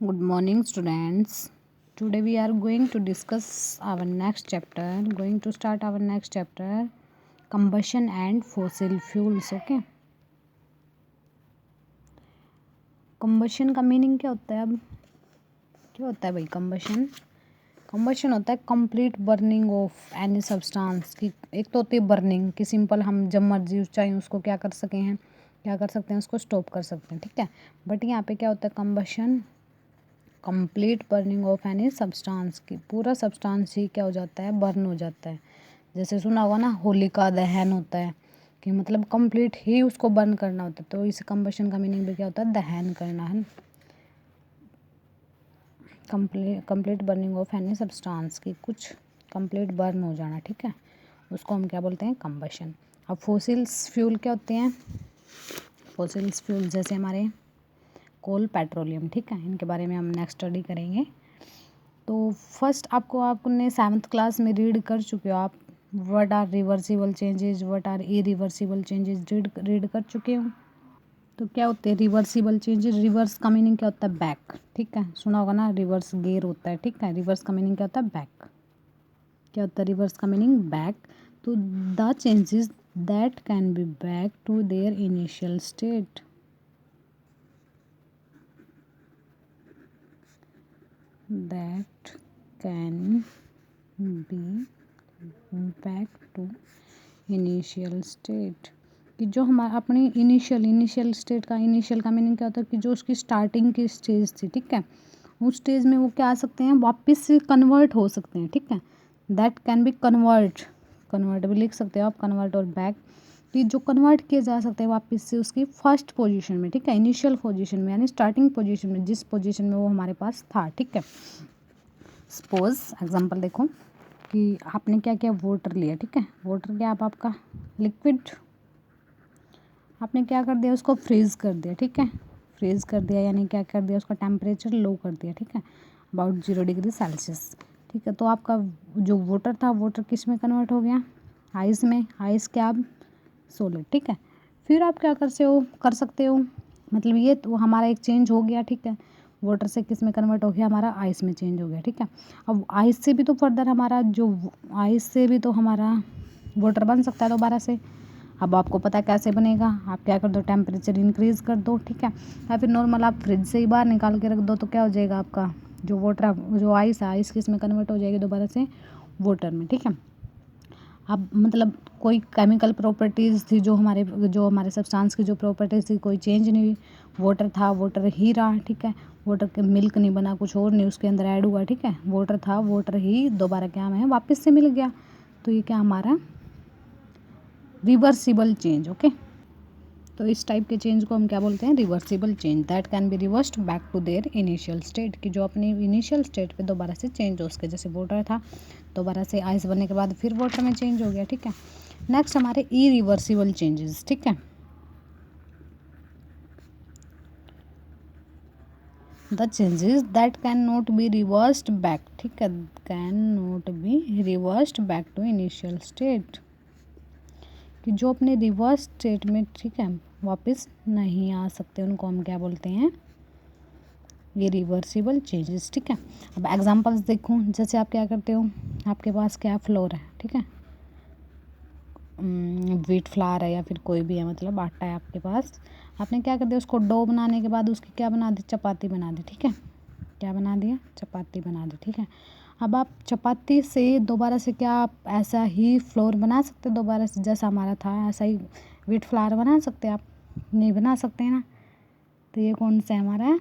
Good morning, students. Today we are going to discuss our next chapter. Going to start our next chapter, combustion and fossil fuels. Okay. Combustion का meaning क्या होता है? अब क्या होता है भाई कंबशन? कंबशन होता है complete burning of any substance की। एक तो होती है बर्निंग कि सिंपल हम जब मर्जी चाहे उसको क्या कर सकते हैं उसको स्टॉप कर सकते हैं, ठीक है। बट यहाँ पे क्या होता है combustion, complete burning of any substance की। पूरा सब्सटेंस ही क्या हो जाता है, बर्न हो जाता है। जैसे सुना होगा ना, होलिका दहन होता है कि मतलब कंप्लीट ही उसको बर्न करना होता है। तो इस कंबशन का मीनिंग भी क्या होता है, दहन करना है, complete burning of any substance की, कुछ कंप्लीट बर्न हो जाना, ठीक है। उसको हम क्या बोलते हैं, कंबशन। अब फोसिल्स फ्यूल क्या होते हैं? फोसिल्स फ्यूल जैसे हमारे कोल, पेट्रोलियम, ठीक है। इनके बारे में हम नेक्स्ट स्टडी करेंगे। तो फर्स्ट आपने 7th क्लास में रीड कर चुके हो आप, what are reversible changes, what are irreversible changes, read कर चुके हो। तो क्या होते हैं रिवर्सिबल चेंजेस? रिवर्स का मीनिंग क्या होता है, बैक, ठीक है। सुना होगा ना, रिवर्स गियर होता है, ठीक है। रिवर्स का मीनिंग क्या होता है, बैक। क्या होता है रिवर्स का मीनिंग, बैक। तो the changes that can be back to their initial state, that can be back to initial state। कि जो हमारा अपनी इनिशियल स्टेट का, इनिशियल का मीनिंग क्या होता है कि जो उसकी स्टार्टिंग की स्टेज थी, ठीक है, उस स्टेज में वो क्या आ सकते हैं, वापस से कन्वर्ट हो सकते हैं, ठीक है। दैट कैन बी कन्वर्ट भी लिख सकते हो आप, कन्वर्ट और बैक, कि जो कन्वर्ट किए जा सकते हैं वापस से उसकी फर्स्ट पोजीशन में, ठीक है, इनिशियल पोजीशन में, यानी स्टार्टिंग पोजीशन में, जिस पोजीशन में वो हमारे पास था, ठीक है। सपोज एग्जांपल देखो कि आपने क्या किया, वाटर लिया, ठीक है। वाटर क्या, आपका लिक्विड, आपने क्या कर दिया, उसको फ्रीज कर दिया, ठीक है। फ्रीज कर दिया यानी क्या कर दिया, उसका टेम्परेचर लो कर दिया, ठीक है, अबाउट 0 डिग्री सेल्सियस, ठीक है। तो आपका जो वाटर था, वाटर किस में कन्वर्ट हो गया, आइस में। आइस क्या, अब सॉलिड, ठीक है। फिर आप क्या कर सकते हो, मतलब ये तो हमारा एक चेंज हो गया, ठीक है। वाटर से किस में कन्वर्ट हो गया, हमारा आइस में चेंज हो गया, ठीक है। अब आइस से भी तो फर्दर हमारा आइस से भी तो हमारा वाटर बन सकता है दोबारा से। अब आपको पता है कैसे बनेगा, आप क्या कर दो, टेम्परेचर इंक्रीज़ कर दो, ठीक है। या फिर नॉर्मल आप फ्रिज से ही बाहर निकाल के रख दो, तो क्या हो जाएगा, आपका जो वाटर, जो आइस है, आइस किस में कन्वर्ट हो जाएगी दोबारा से, वाटर में, ठीक है। अब मतलब कोई केमिकल प्रॉपर्टीज़ थी जो हमारे सब्सटेंस की जो प्रॉपर्टीज़ थी, कोई चेंज नहीं हुई। वाटर था, वाटर ही रहा, ठीक है। वाटर के मिल्क नहीं बना, कुछ और नहीं उसके अंदर ऐड हुआ, ठीक है। वाटर था, वाटर ही दोबारा क्या हमें वापस से मिल गया। तो ये क्या हमारा रिवर्सिबल चेंज, ओके। तो इस टाइप के चेंज को हम क्या बोलते हैं, reversible change. That can be reversed back to their initial state, कि जो अपनी इनिशियल स्टेट पे दोबारा से चेंज हो सके। जैसे वाटर था, दोबारा से आइस बनने के बाद फिर वाटर में चेंज हो गया, ठीक है। नेक्स्ट हमारे इरिवर्सिबल चेंजेस, ठीक है। The changes that can not be reversed back, ठीक है, can not be reversed back to initial state, कि जो अपने रिवर्स स्टेट में, ठीक है, वापस नहीं आ सकते, उनको हम क्या बोलते हैं, ये रिवर्सिबल चेंजेस, ठीक है। अब एग्जांपल्स देखो, जैसे आप क्या करते हो, आपके पास क्या फ्लोर है, ठीक है, व्हीट फ्लावर है या फिर कोई भी है, मतलब आटा है आपके पास। आपने क्या कर दिया, उसको डो बनाने के बाद उसकी क्या बना दी, चपाती बना दी, ठीक है। क्या बना दिया, चपाती बना दी, ठीक है। अब आप चपाती से दोबारा से क्या आप ऐसा ही फ्लोर बना सकते दोबारा से, जैसा हमारा था ऐसा ही व्हीट फ्लावर बना सकते आप? नहीं बना सकते हैं ना। तो ये कौन सा है हमारा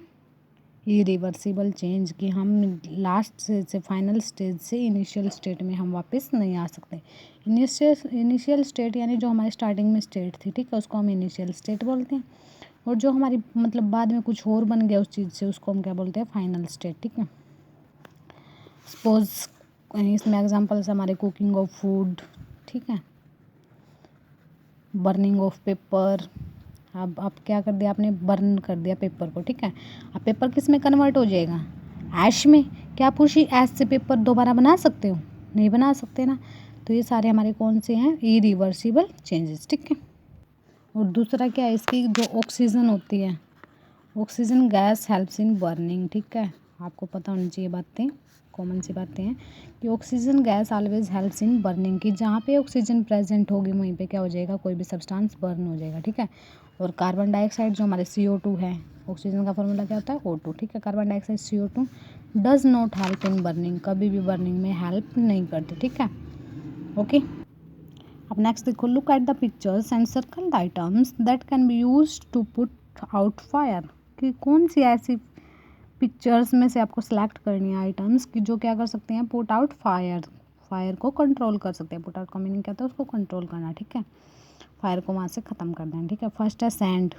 इरिवर्सिबल चेंज, कि हम लास्ट से फाइनल स्टेज से इनिशियल स्टेट में हम वापस नहीं आ सकते। इनिशियल स्टेट यानी जो हमारे स्टार्टिंग में स्टेट थी, ठीक है, उसको हम इनिशियल स्टेट बोलते हैं। और जो हमारी मतलब बाद में कुछ और बन गया उस चीज़ से, उसको हम क्या बोलते हैं, फाइनल स्टेट, ठीक है। सपोज इसमें एग्जांपल्स हमारे कुकिंग ऑफ फूड, ठीक है, बर्निंग ऑफ पेपर। अब आप क्या कर दिया, आपने बर्न कर दिया पेपर को, ठीक है। अब पेपर किस में कन्वर्ट हो जाएगा, ऐश में। क्या आप उसी ऐश से पेपर दोबारा बना सकते हो? नहीं बना सकते ना। तो ये सारे हमारे कौन से हैं, इरिवर्सिबल चेंजेस, ठीक है। और दूसरा क्या है, इसकी जो ऑक्सीजन होती है, oxygen gas helps in burning, ठीक है, आपको पता होनी चाहिए बातें, कॉमन सी बातें हैं कि oxygen gas always helps in burning, कि जहाँ पे ऑक्सीजन प्रेजेंट होगी वहीं पे क्या हो जाएगा, कोई भी सब्सटेंस बर्न हो जाएगा, ठीक है। और कार्बन डाइऑक्साइड जो हमारे CO2 है, ऑक्सीजन का फॉर्मूला क्या होता है O2, ठीक है। Carbon dioxide CO2 does not help in burning, कभी भी बर्निंग में हेल्प नहीं करते, ठीक है। ओके, अब नेक्स्ट देखो, look at the pictures and circle the items that can be used to put out fire, कि कौन सी ऐसी पिक्चर्स में से आपको सेलेक्ट करनी है आइटम्स कि जो क्या कर सकते हैं, पुट आउट फायर, फायर को कंट्रोल कर सकते हैं। पुट आउट का मीनिंग क्या होता है, उसको कंट्रोल करना, ठीक है, फायर को वहाँ से ख़त्म कर देना, ठीक है। फर्स्ट है सैंड,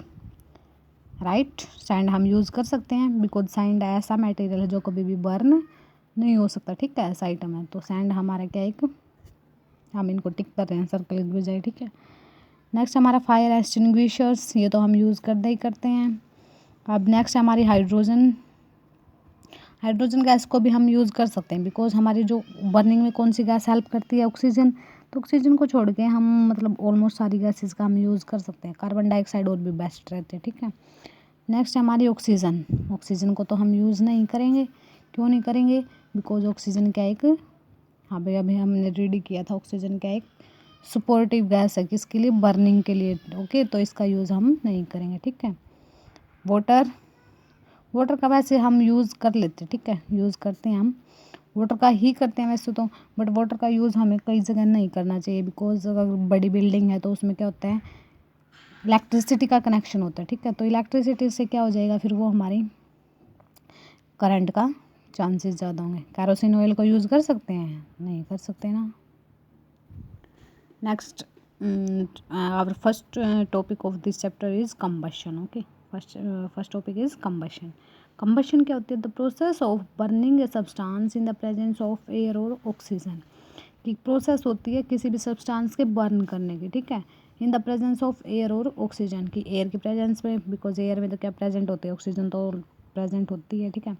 राइट, सैंड हम यूज़ कर सकते हैं बिकॉज सैंड ऐसा मटेरियल है जो कभी भी बर्न नहीं हो सकता, ठीक है, ऐसा आइटम है। तो सैंड हमारा क्या, एक हम इनको टिक कर रहे हैं सर्कल की बजाय, ठीक है। नेक्स्ट हमारा फायर एक्सटिंग्विशर्स, ये तो हम यूज़ करते ही करते हैं। अब नेक्स्ट हमारी हाइड्रोजन, हाइड्रोजन गैस को भी हम यूज़ कर सकते हैं बिकॉज हमारी जो बर्निंग में कौन सी गैस हेल्प करती है, ऑक्सीजन, तो ऑक्सीजन को छोड़ के हम मतलब ऑलमोस्ट सारी गैसेस का हम यूज़ कर सकते हैं। कार्बन डाइऑक्साइड और भी बेस्ट रहते हैं, ठीक है। नेक्स्ट हमारी ऑक्सीजन, ऑक्सीजन को तो हम यूज़ नहीं करेंगे, क्यों नहीं करेंगे, बिकॉज ऑक्सीजन क्या एक, हाँ भाई अभी हमने रेडी किया था, ऑक्सीजन क्या एक सपोर्टिव गैस है, किसके लिए, बर्निंग के लिए, ओके, तो इसका यूज़ हम नहीं करेंगे, ठीक है। वाटर, वाटर का वैसे हम यूज़ कर लेते, ठीक है, यूज़ करते हैं हम, वाटर का ही करते हैं वैसे तो, बट वाटर का यूज़ हमें कई जगह नहीं करना चाहिए बिकॉज अगर बड़ी बिल्डिंग है तो उसमें क्या होता है, इलेक्ट्रिसिटी का कनेक्शन होता है, ठीक है, तो इलेक्ट्रिसिटी से क्या हो जाएगा, फिर वो हमारी करंट का चांसेस ज़्यादा होंगे। कैरोसिन ऑयल को यूज़ कर सकते हैं, नहीं कर सकते ना। Next our first topic of this chapter is combustion, okay, first topic is combustion. Combustion क्या होती है, the process of burning a substance in the presence of air और ऑक्सीजन, की प्रोसेस होती है किसी भी सब्सटेंस के बर्न करने की, ठीक है, इन द प्रेजेंस ऑफ एयर और ऑक्सीजन, की एयर की प्रेजेंस में, बिकॉज एयर में तो क्या प्रेजेंट होती है, ऑक्सीजन तो प्रेजेंट होती है, ठीक है।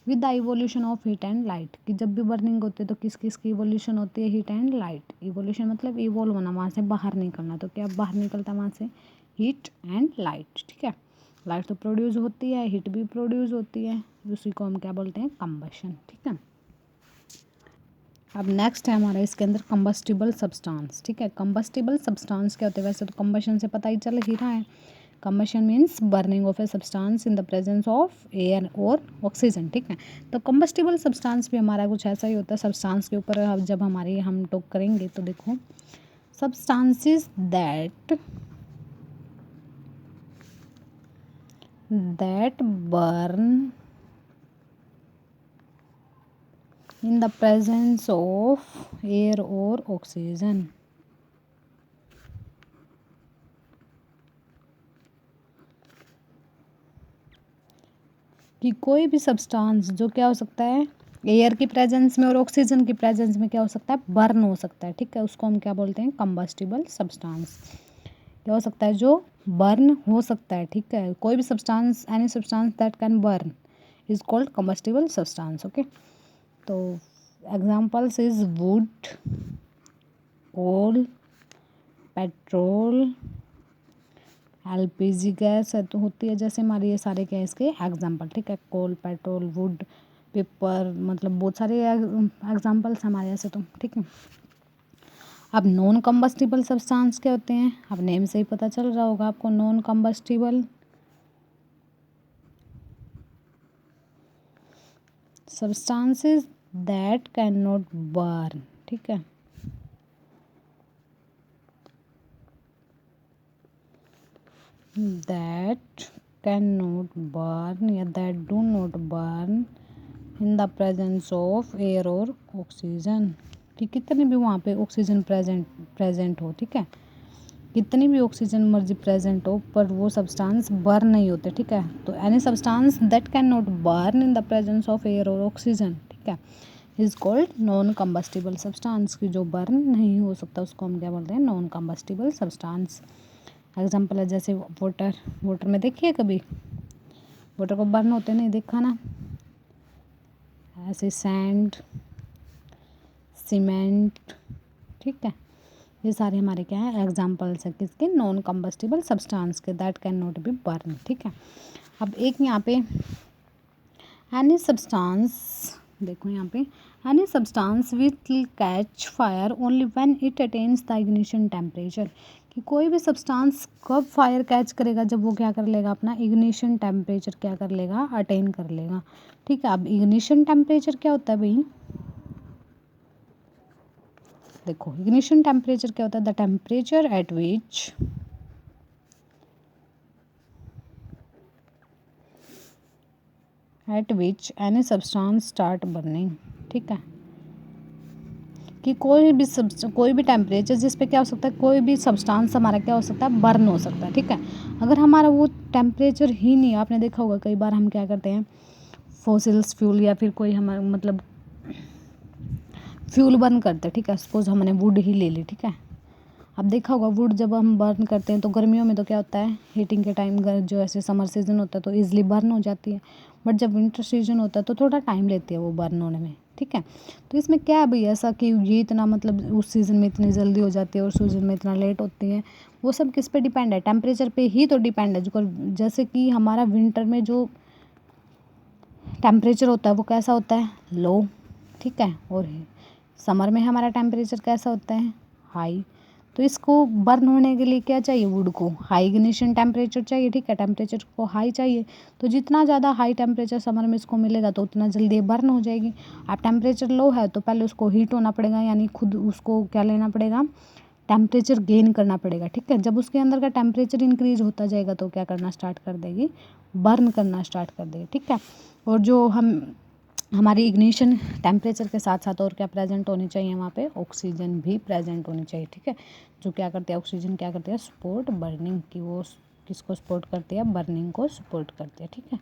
With the evolution of heat and light, कि जब भी बर्निंग होती है तो किस किस की इवोल्यूशन होती है, हीट एंड लाइट। इवोल्यूशन मतलब इवोल्व होना, वहाँ से बाहर निकलना, तो क्या बाहर निकलता है वहाँ से, हीट एंड लाइट, ठीक है। लाइट तो प्रोड्यूस होती है, हीट भी प्रोड्यूस होती है, उसी को हम क्या बोलते हैं, कंबशन, ठीक है। अब नेक्स्ट है हमारा इसके अंदर कंबस्टिबल सब्सटेंस, ठीक है। कंबस्टिबल सब्सटेंस क्या होते हैं, वैसे तो कंबशन से पता ही चल ही रहा है, combustion means burning of A substance in the presence of air और ऑक्सीजन, ठीक है। तो कंबस्टिबल सब्सटेंस भी हमारा कुछ ऐसा ही होता है, सब्सटेंस के ऊपर अब जब हमारी हम टॉक करेंगे तो देखो, substances that burn in the presence of air or oxygen, कि कोई भी सब्सटेंस जो क्या हो सकता है, एयर की प्रेजेंस में और ऑक्सीजन की प्रेजेंस में क्या हो सकता है, बर्न हो सकता है, ठीक है, उसको हम क्या बोलते हैं, कंबस्टिबल सब्सटेंस। क्या हो सकता है, जो बर्न हो सकता है, ठीक है, कोई भी substance, any substance that can burn is called combustible substance, okay. तो examples is wood, coal, petrol, LPG gas है तो होती है, जैसे हमारे ये सारे क्या है इसके एग्जांपल, ठीक है, कोल, पेट्रोल, वुड, पेपर, मतलब बहुत सारे एग्जांपल्स हमारे ऐसे तो, ठीक है। अब नॉन कंबस्टिबल सब्सटेंस क्या होते हैं, अब नेम से ही पता चल रहा होगा आपको, non combustible substances that can not burn, ठीक है, that cannot burn या that do not burn in the presence of air और ऑक्सीजन, कि कितने भी वहाँ पे ऑक्सीजन प्रेजेंट हो, ठीक है, कितनी भी ऑक्सीजन मर्जी प्रेजेंट हो पर वो सब्सटेंस बर्न नहीं होते, ठीक है। तो any substance that can not burn in the presence of air और ऑक्सीजन, ठीक है, is called non combustible substance, की जो बर्न नहीं हो सकता उसको हम क्या बोलते हैं, नॉन कंबस्टिबल सब्सटेंस। एग्जाम्पल है जैसे वाटर, वाटर में देखिए कभी वाटर को बर्न होते नहीं देखा ना, ऐसे सैंड, सीमेंट, ठीक है, ये सारे हमारे क्या है, एग्जाम्पल्स है किसके, नॉन कंबस्टिबल सब्सटेंस के, that can not B burn, ठीक है। अब एक यहाँ पे एनी सब्सटेंस, देखो यहाँ पे any substance will catch fire only when it attains the ignition temperature, कि कोई भी सब्सटेंस कब फायर कैच करेगा, जब वो क्या कर लेगा, अपना इग्निशन टेम्परेचर क्या कर लेगा, अटेन कर लेगा। ठीक है, अब इग्निशन टेम्परेचर क्या होता है भाई, देखो इग्निशन टेम्परेचर क्या होता है, the temperature at which any substance start burning. ठीक है, कि कोई भी टेम्परेचर जिस पे क्या हो सकता है, कोई भी सब्सटेंस हमारा क्या हो सकता है, बर्न हो सकता है। ठीक है, अगर हमारा वो टेम्परेचर ही नहीं, आपने देखा होगा कई बार हम क्या करते हैं, फॉसिल्स फ्यूल या फिर कोई हमारा मतलब फ्यूल बर्न करते हैं। ठीक है, सपोज हमने वुड ही ले ली। ठीक है, अब देखा होगा वुड जब हम बर्न करते हैं तो गर्मियों में तो क्या होता है, हीटिंग के टाइम जो ऐसे समर सीजन होता है तो ईजिली बर्न हो जाती है, बट जब विंटर सीजन होता है तो थोड़ा टाइम लेती है वो बर्न होने में। ठीक है, तो इसमें क्या है भाई ऐसा कि ये इतना मतलब उस सीज़न में इतनी जल्दी हो जाती है और सीजन में इतना लेट होती है, वो सब किस पे डिपेंड है, टेम्परेचर पे ही तो डिपेंड है। जो जैसे कि हमारा विंटर में जो टेम्परेचर होता है वो कैसा होता है, लो। ठीक है, और समर में हमारा टेम्परेचर कैसा होता है, हाई। तो इसको बर्न होने के लिए क्या चाहिए, वुड को हाई इग्निशन टेम्परेचर चाहिए। ठीक है, टेम्परेचर को हाई चाहिए, तो जितना ज़्यादा हाई टेम्परेचर समर में इसको मिलेगा तो उतना जल्दी बर्न हो जाएगी। अब टेम्परेचर लो है तो पहले उसको हीट होना पड़ेगा, यानी खुद उसको क्या लेना पड़ेगा, टेम्परेचर गेन करना पड़ेगा। ठीक है, जब उसके अंदर का टेम्परेचर इंक्रीज होता जाएगा तो क्या करना स्टार्ट कर देगी, बर्न करना स्टार्ट कर देगी। ठीक है, और जो हमारी इग्निशन टेम्परेचर के साथ साथ और क्या प्रेजेंट होनी चाहिए, वहाँ पे ऑक्सीजन भी प्रेजेंट होनी चाहिए। ठीक है, जो क्या करते हैं, ऑक्सीजन क्या करती है, सपोर्ट बर्निंग की, वो किसको सपोर्ट करती है, बर्निंग को सपोर्ट करती है। ठीक है।